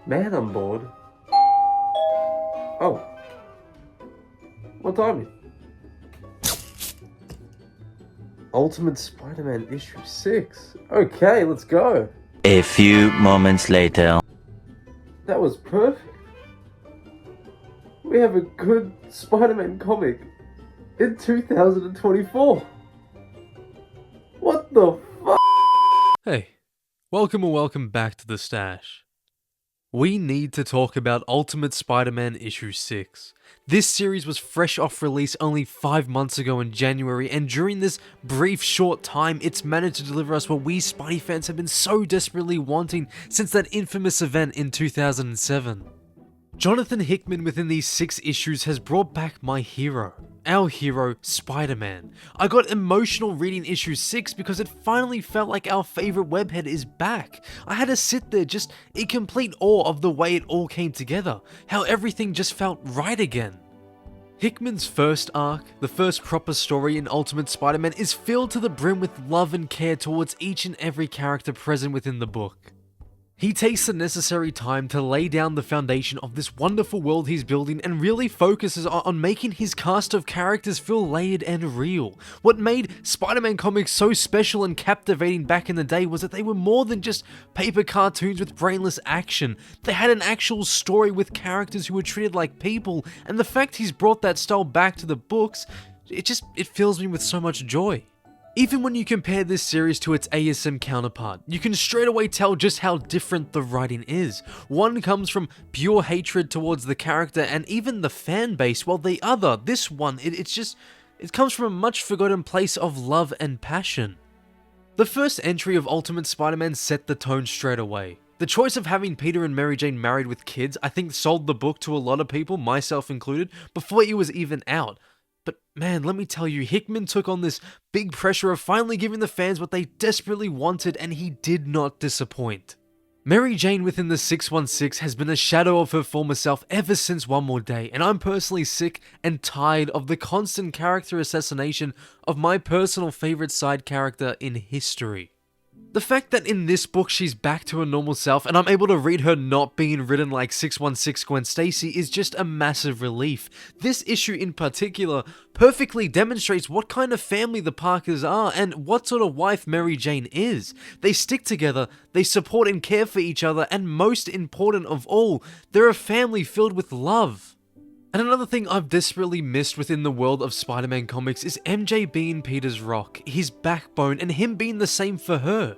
Man on board? Oh. What timing? Ultimate Spider-Man issue 6. Okay, let's go. A few moments later. That was perfect. We have a good Spider-Man comic in 2024. What the fuck? Hey, welcome back to the stash. We need to talk about Ultimate Spider-Man issue 6. This series was fresh off release only 5 months ago in January, and during this brief short time, it's managed to deliver us what we Spidey fans have been so desperately wanting since that infamous event in 2007. Jonathan Hickman within these 6 issues has brought back my hero, our hero, Spider-Man. I got emotional reading issue 6 because it finally felt like our favorite webhead is back. I had to sit there just in complete awe of the way it all came together, how everything just felt right again. Hickman's first arc, the first proper story in Ultimate Spider-Man, is filled to the brim with love and care towards each and every character present within the book. He takes the necessary time to lay down the foundation of this wonderful world he's building and really focuses on making his cast of characters feel layered and real. What made Spider-Man comics so special and captivating back in the day was that they were more than just paper cartoons with brainless action. They had an actual story with characters who were treated like people, and the fact he's brought that style back to the books, it fills me with so much joy. Even when you compare this series to its ASM counterpart, you can straight away tell just how different the writing is. One comes from pure hatred towards the character and even the fan base, while the other, this one, it comes from a much forgotten place of love and passion. The first entry of Ultimate Spider-Man set the tone straight away. The choice of having Peter and Mary Jane married with kids, I think sold the book to a lot of people, myself included, before it was even out. But man, let me tell you, Hickman took on this big pressure of finally giving the fans what they desperately wanted, and he did not disappoint. Mary Jane within the 616 has been a shadow of her former self ever since One More Day, and I'm personally sick and tired of the constant character assassination of my personal favorite side character in history. The fact that in this book she's back to her normal self and I'm able to read her not being written like 616 Gwen Stacy is just a massive relief. This issue in particular perfectly demonstrates what kind of family the Parkers are and what sort of wife Mary Jane is. They stick together, they support and care for each other, and most important of all, they're a family filled with love. And another thing I've desperately missed within the world of Spider-Man comics is MJ being Peter's rock, his backbone, and him being the same for her.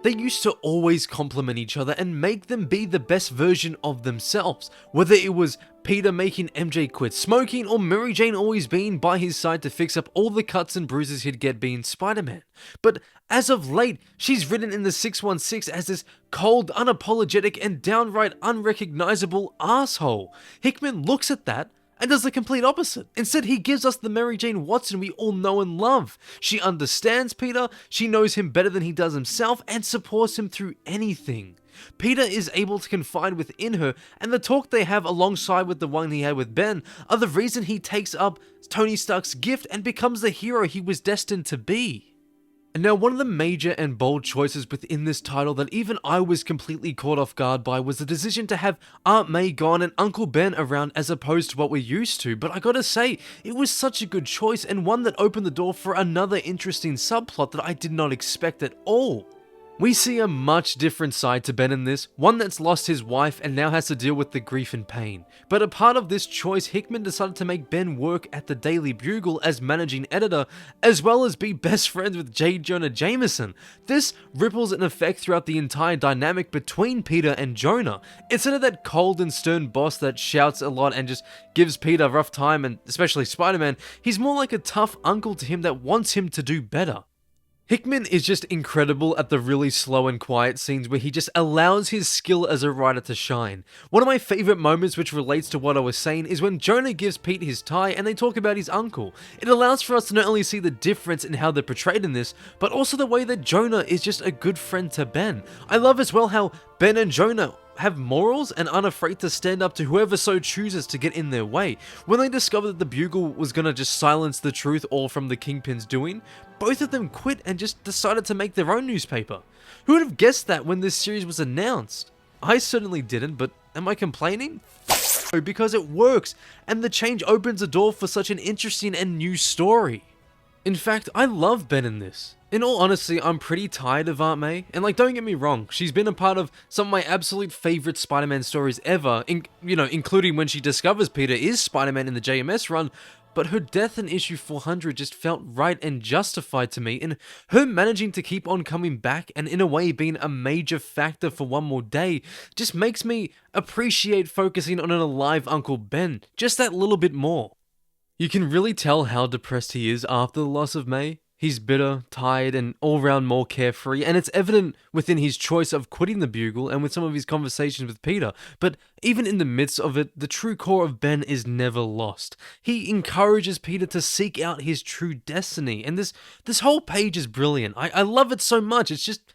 They used to always complement each other and make them be the best version of themselves, whether it was Peter making MJ quit smoking or Mary Jane always being by his side to fix up all the cuts and bruises he'd get being Spider-Man. But as of late, she's written in the 616 as this cold, unapologetic, and downright unrecognizable asshole. Hickman looks at that and does the complete opposite. Instead, he gives us the Mary Jane Watson we all know and love. She understands Peter, she knows him better than he does himself, and supports him through anything. Peter is able to confide within her, and the talk they have alongside with the one he had with Ben are the reason he takes up Tony Stark's gift and becomes the hero he was destined to be. And now one of the major and bold choices within this title that even I was completely caught off guard by was the decision to have Aunt May gone and Uncle Ben around as opposed to what we're used to, but I gotta say, it was such a good choice and one that opened the door for another interesting subplot that I did not expect at all. We see a much different side to Ben in this, one that's lost his wife and now has to deal with the grief and pain. But a part of this choice, Hickman decided to make Ben work at the Daily Bugle as managing editor, as well as be best friends with J. Jonah Jameson. This ripples an effect throughout the entire dynamic between Peter and Jonah. Instead of that cold and stern boss that shouts a lot and just gives Peter a rough time, and especially Spider-Man, he's more like a tough uncle to him that wants him to do better. Hickman is just incredible at the really slow and quiet scenes where he just allows his skill as a writer to shine. One of my favorite moments which relates to what I was saying is when Jonah gives Pete his tie and they talk about his uncle. It allows for us to not only see the difference in how they're portrayed in this, but also the way that Jonah is just a good friend to Ben. I love as well how Ben and Jonah have morals and aren't afraid to stand up to whoever so chooses to get in their way. When they discovered that the Bugle was gonna just silence the truth all from the Kingpin's doing, both of them quit and just decided to make their own newspaper. Who would have guessed that when this series was announced? I certainly didn't, but am I complaining? No, because it works, and the change opens a door for such an interesting and new story. In fact, I love Ben in this. In all honesty, I'm pretty tired of Aunt May, and like, don't get me wrong, she's been a part of some of my absolute favorite Spider-Man stories ever, including when she discovers Peter is Spider-Man in the JMS run, but her death in issue 400 just felt right and justified to me, and her managing to keep on coming back and in a way being a major factor for one more day just makes me appreciate focusing on an alive Uncle Ben just that little bit more. You can really tell how depressed he is after the loss of May. He's bitter, tired, and all-round more carefree, and it's evident within his choice of quitting the Bugle and with some of his conversations with Peter. But even in the midst of it, the true core of Ben is never lost. He encourages Peter to seek out his true destiny, and this whole page is brilliant. I love it so much. It's just,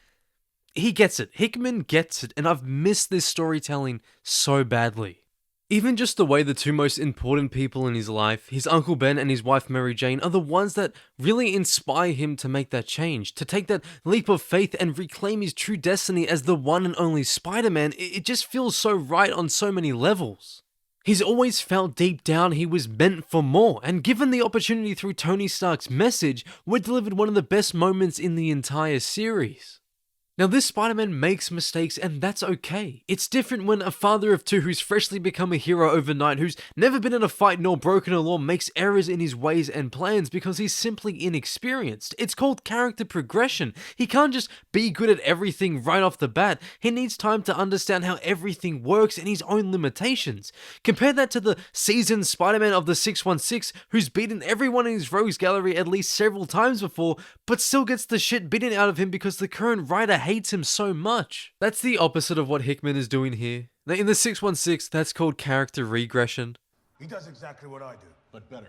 he gets it. Hickman gets it, and I've missed this storytelling so badly. Even just the way the two most important people in his life, his Uncle Ben and his wife Mary Jane, are the ones that really inspire him to make that change, to take that leap of faith and reclaim his true destiny as the one and only Spider-Man. It just feels so right on so many levels. He's always felt deep down he was meant for more, and given the opportunity through Tony Stark's message, we're delivered one of the best moments in the entire series. Now, this Spider-Man makes mistakes, and that's okay. It's different when a father of two who's freshly become a hero overnight, who's never been in a fight nor broken a law, makes errors in his ways and plans because he's simply inexperienced. It's called character progression. He can't just be good at everything right off the bat. He needs time to understand how everything works and his own limitations. Compare that to the seasoned Spider-Man of the 616, who's beaten everyone in his rogues gallery at least several times before, but still gets the shit beaten out of him because the current writer hates him so much. That's the opposite of what Hickman is doing here. Now, in the 616, that's called character regression. He does exactly what I do, but better.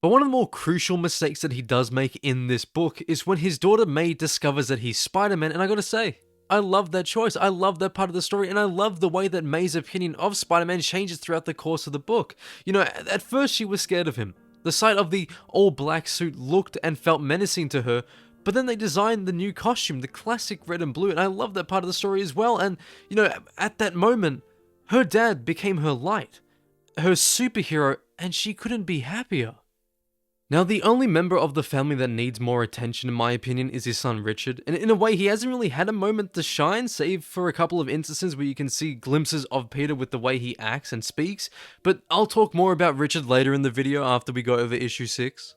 But one of the more crucial mistakes that he does make in this book is when his daughter May discovers that he's Spider-Man, and I gotta say, I love that choice. I love that part of the story, and I love the way that May's opinion of Spider-Man changes throughout the course of the book. You know, at first she was scared of him. The sight of the all-black suit looked and felt menacing to her, but then they designed the new costume, the classic red and blue, and I love that part of the story as well. And, you know, at that moment, her dad became her light, her superhero, and she couldn't be happier. Now, the only member of the family that needs more attention, in my opinion, is his son Richard, and in a way, he hasn't really had a moment to shine, save for a couple of instances where you can see glimpses of Peter with the way he acts and speaks, but I'll talk more about Richard later in the video after we go over issue 6.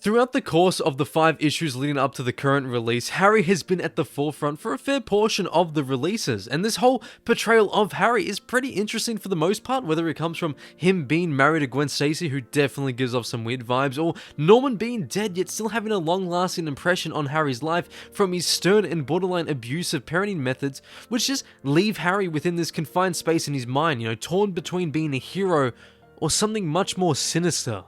Throughout the course of the 5 issues leading up to the current release, Harry has been at the forefront for a fair portion of the releases, and this whole portrayal of Harry is pretty interesting for the most part, whether it comes from him being married to Gwen Stacy, who definitely gives off some weird vibes, or Norman being dead yet still having a long-lasting impression on Harry's life from his stern and borderline abusive parenting methods, which just leave Harry within this confined space in his mind, you know, torn between being a hero or something much more sinister.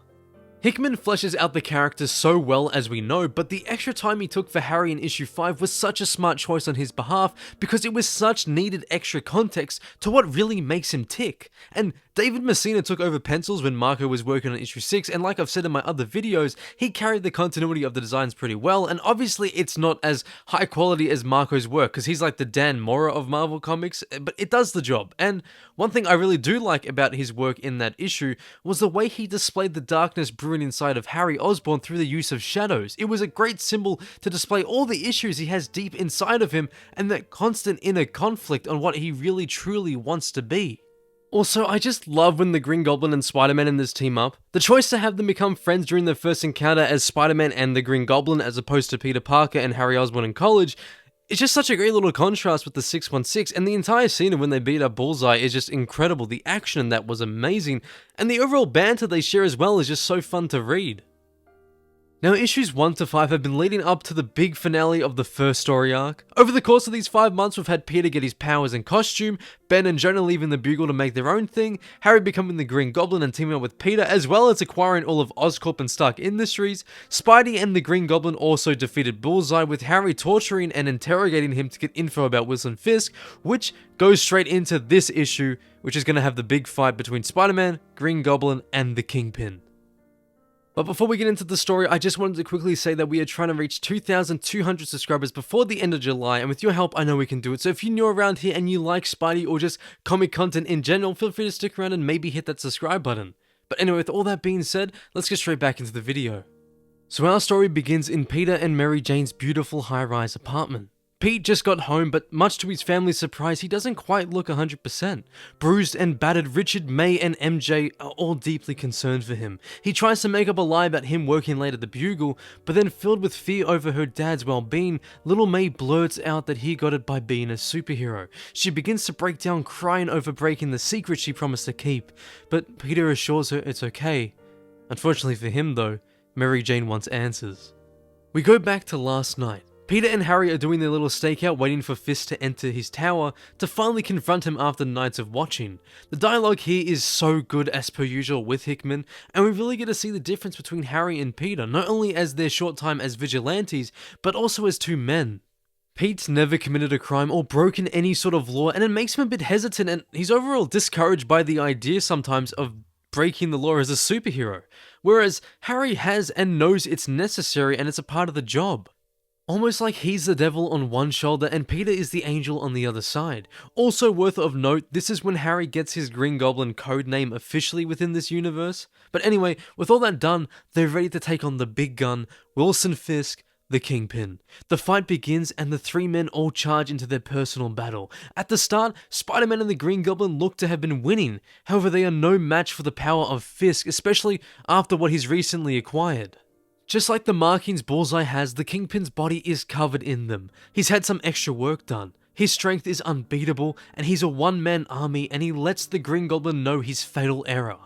Hickman fleshes out the character so well as we know, but the extra time he took for Harry in issue 5 was such a smart choice on his behalf because it was such needed extra context to what really makes him tick. And David Messina took over pencils when Marco was working on issue 6, and like I've said in my other videos, he carried the continuity of the designs pretty well, and obviously it's not as high quality as Marco's work because he's like the Dan Mora of Marvel Comics, but it does the job. And one thing I really do like about his work in that issue was the way he displayed the darkness brewing inside of Harry Osborn through the use of shadows. It was a great symbol to display all the issues he has deep inside of him and that constant inner conflict on what he really truly wants to be. Also, I just love when the Green Goblin and Spider-Man in this team up. The choice to have them become friends during their first encounter as Spider-Man and the Green Goblin as opposed to Peter Parker and Harry Osborn in college, it's just such a great little contrast with the 616, and the entire scene of when they beat up Bullseye is just incredible. The action in that was amazing, and the overall banter they share as well is just so fun to read. Now, issues 1 to 5 have been leading up to the big finale of the first story arc. Over the course of these 5 months, we've had Peter get his powers and costume, Ben and Jonah leaving the Bugle to make their own thing, Harry becoming the Green Goblin and teaming up with Peter, as well as acquiring all of OSCORP and Stark Industries. Spidey and the Green Goblin also defeated Bullseye, with Harry torturing and interrogating him to get info about Wilson Fisk, which goes straight into this issue, which is going to have the big fight between Spider-Man, Green Goblin, and the Kingpin. But before we get into the story, I just wanted to quickly say that we are trying to reach 2,200 subscribers before the end of July, and with your help, I know we can do it. So if you're new around here and you like Spidey or just comic content in general, feel free to stick around and maybe hit that subscribe button. But anyway, with all that being said, let's get straight back into the video. So our story begins in Peter and Mary Jane's beautiful high-rise apartment. Pete just got home, but much to his family's surprise, he doesn't quite look 100%. Bruised and battered, Richard, May, and MJ are all deeply concerned for him. He tries to make up a lie about him working late at the Bugle, but then filled with fear over her dad's well-being, little May blurts out that he got it by being a superhero. She begins to break down crying over breaking the secret she promised to keep, but Peter assures her it's okay. Unfortunately for him though, Mary Jane wants answers. We go back to last night. Peter and Harry are doing their little stakeout waiting for Fisk to enter his tower to finally confront him after nights of watching. The dialogue here is so good as per usual with Hickman, and we really get to see the difference between Harry and Peter, not only as their short time as vigilantes, but also as two men. Pete's never committed a crime or broken any sort of law, and it makes him a bit hesitant, and he's overall discouraged by the idea sometimes of breaking the law as a superhero, whereas Harry has and knows it's necessary and it's a part of the job. Almost like he's the devil on one shoulder and Peter is the angel on the other side. Also worth of note, this is when Harry gets his Green Goblin code name officially within this universe. But anyway, with all that done, they're ready to take on the big gun, Wilson Fisk, the Kingpin. The fight begins and the three men all charge into their personal battle. At the start, Spider-Man and the Green Goblin look to have been winning. However, they are no match for the power of Fisk, especially after what he's recently acquired. Just like the markings Bullseye has, the Kingpin's body is covered in them. He's had some extra work done. His strength is unbeatable, and he's a one-man army, and he lets the Green Goblin know his fatal error.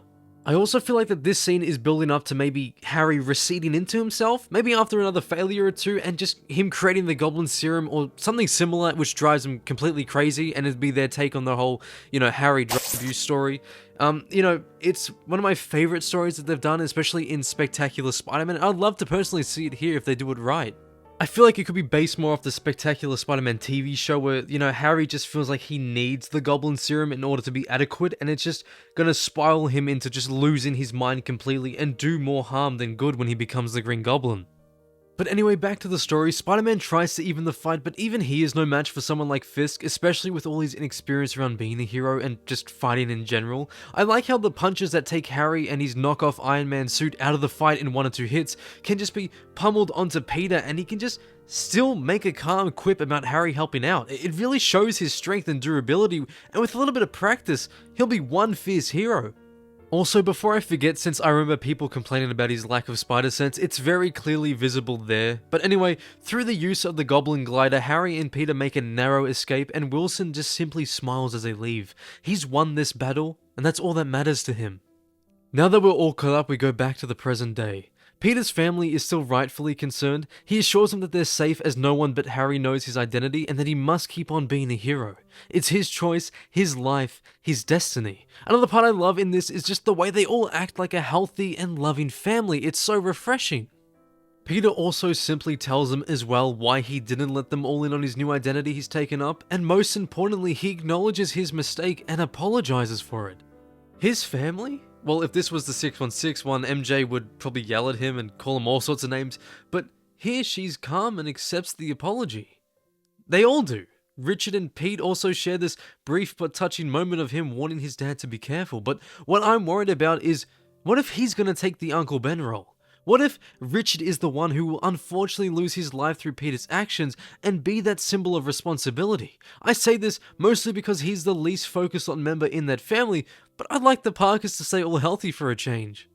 I also feel like that this scene is building up to maybe Harry receding into himself, maybe after another failure or two, and just him creating the Goblin Serum or something similar which drives him completely crazy, and it'd be their take on the whole, Harry drug abuse story. It's one of my favorite stories that they've done, especially in Spectacular Spider-Man. I'd love to personally see it here if they do it right. I feel like it could be based more off the Spectacular Spider-Man TV show where, Harry just feels like he needs the Goblin Serum in order to be adequate, and it's just gonna spiral him into just losing his mind completely and do more harm than good when he becomes the Green Goblin. But anyway, back to the story. Spider-Man tries to even the fight, but even he is no match for someone like Fisk, especially with all his inexperience around being a hero and just fighting in general. I like how the punches that take Harry and his knockoff Iron Man suit out of the fight in 1 or 2 hits can just be pummeled onto Peter, and he can just still make a calm quip about Harry helping out. It really shows his strength and durability, and with a little bit of practice, he'll be one fierce hero. Also, before I forget, since I remember people complaining about his lack of spider sense, it's very clearly visible there. But anyway, through the use of the Goblin Glider, Harry and Peter make a narrow escape, and Wilson just simply smiles as they leave. He's won this battle, and that's all that matters to him. Now that we're all caught up, we go back to the present day. Peter's family is still rightfully concerned. He assures them that they're safe as no one but Harry knows his identity and that he must keep on being a hero. It's his choice, his life, his destiny. Another part I love in this is just the way they all act like a healthy and loving family. It's so refreshing. Peter also simply tells them as well why he didn't let them all in on his new identity he's taken up, and most importantly, he acknowledges his mistake and apologizes for it. His family? Well, if this was the 616 one, MJ would probably yell at him and call him all sorts of names, but here she's calm and accepts the apology. They all do. Richard and Pete also share this brief but touching moment of him warning his dad to be careful, but what I'm worried about is, what if he's gonna take the Uncle Ben role? What if Richard is the one who will unfortunately lose his life through Peter's actions and be that symbol of responsibility? I say this mostly because he's the least focused on member in that family, but I'd like the Parkers to stay all healthy for a change.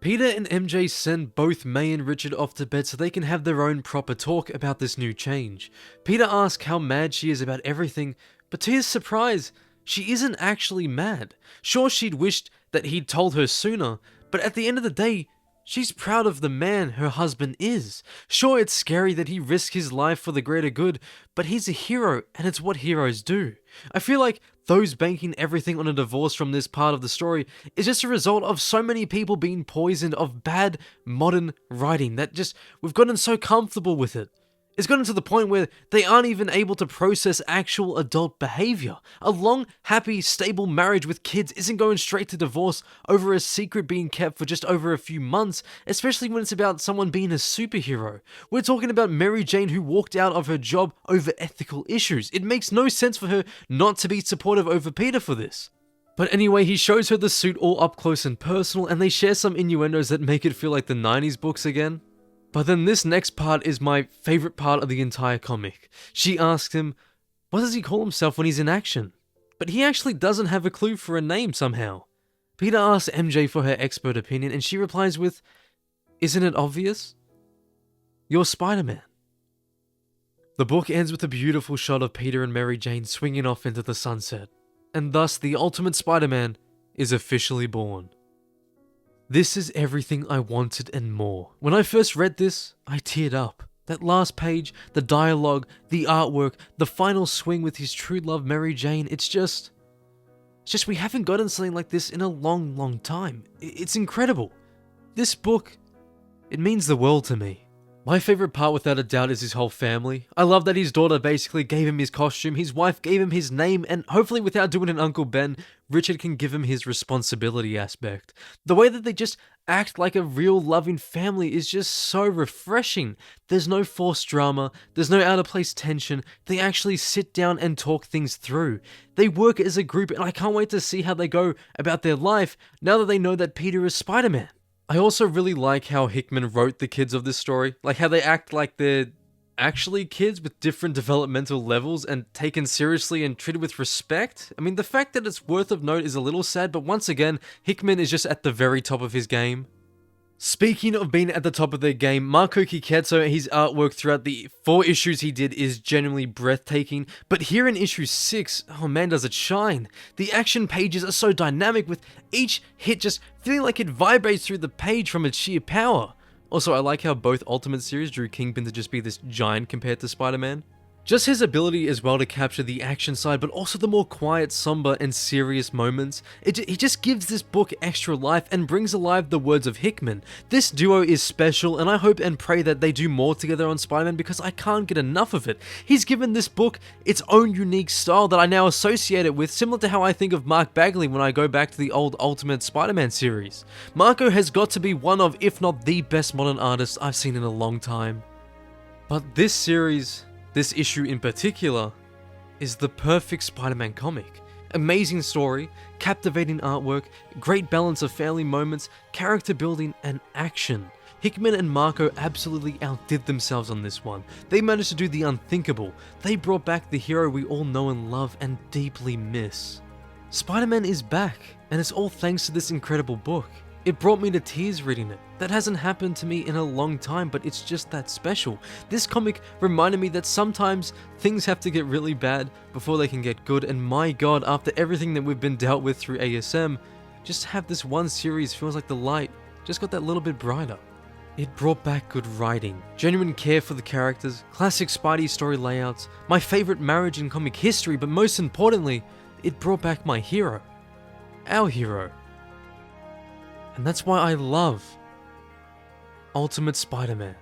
Peter and MJ send both May and Richard off to bed so they can have their own proper talk about this new change. Peter asks how mad she is about everything, but to his surprise, she isn't actually mad. Sure, she'd wished that he'd told her sooner, but at the end of the day, she's proud of the man her husband is. Sure, it's scary that he risked his life for the greater good, but he's a hero, and it's what heroes do. I feel like those banking everything on a divorce from this part of the story is just a result of so many people being poisoned of bad modern writing that just we've gotten so comfortable with it. It's gotten to the point where they aren't even able to process actual adult behavior. A long, happy, stable marriage with kids isn't going straight to divorce over a secret being kept for just over a few months, especially when it's about someone being a superhero. We're talking about Mary Jane who walked out of her job over ethical issues. It makes no sense for her not to be supportive over Peter for this. But anyway, he shows her the suit all up close and personal, and they share some innuendos that make it feel like the 90s books again. But then this next part is my favorite part of the entire comic. She asks him, what does he call himself when he's in action? But he actually doesn't have a clue for a name somehow. Peter asks MJ for her expert opinion, and she replies with, isn't it obvious? You're Spider-Man. The book ends with a beautiful shot of Peter and Mary Jane swinging off into the sunset, and thus the Ultimate Spider-Man is officially born. This is everything I wanted and more. When I first read this, I teared up. That last page, the dialogue, the artwork, the final swing with his true love Mary Jane, it's just we haven't gotten something like this in a long time. It's incredible. This book, it means the world to me. My favorite part without a doubt is his whole family. I love that his daughter basically gave him his costume, his wife gave him his name, and hopefully without doing an Uncle Ben, Richard can give him his responsibility aspect. The way that they just act like a real loving family is just so refreshing. There's no forced drama, there's no out of place tension, they actually sit down and talk things through. They work as a group and I can't wait to see how they go about their life now that they know that Peter is Spider-Man. I also really like how Hickman wrote the kids of this story, like how they act like they're actually kids with different developmental levels and taken seriously and treated with respect. I mean, the fact that it's worth of note is a little sad, but once again, Hickman is just at the very top of his game. Speaking of being at the top of their game, Marco Kiketso, his artwork throughout the 4 issues he did is genuinely breathtaking, but here in issue 6, oh man does it shine. The action pages are so dynamic with each hit just feeling like it vibrates through the page from its sheer power. Also, I like how both Ultimate series drew Kingpin to just be this giant compared to Spider-Man. Just his ability as well to capture the action side, but also the more quiet, somber, and serious moments. He just gives this book extra life and brings alive the words of Hickman. This duo is special, and I hope and pray that they do more together on Spider-Man because I can't get enough of it. He's given this book its own unique style that I now associate it with, similar to how I think of Mark Bagley when I go back to the old Ultimate Spider-Man series. Marco has got to be one of, if not the best modern artist I've seen in a long time. But this series, this issue in particular, is the perfect Spider-Man comic. Amazing story, captivating artwork, great balance of family moments, character building, and action. Hickman and Marco absolutely outdid themselves on this one. They managed to do the unthinkable. They brought back the hero we all know and love and deeply miss. Spider-Man is back, and it's all thanks to this incredible book. It brought me to tears reading it. That hasn't happened to me in a long time, but it's just that special. This comic reminded me that sometimes things have to get really bad before they can get good, and my god, after everything that we've been dealt with through ASM, just to have this one series feels like the light just got that little bit brighter. It brought back good writing, genuine care for the characters, classic Spidey story layouts, my favorite marriage in comic history, but most importantly, it brought back my hero. Our hero. And that's why I love Ultimate Spider-Man.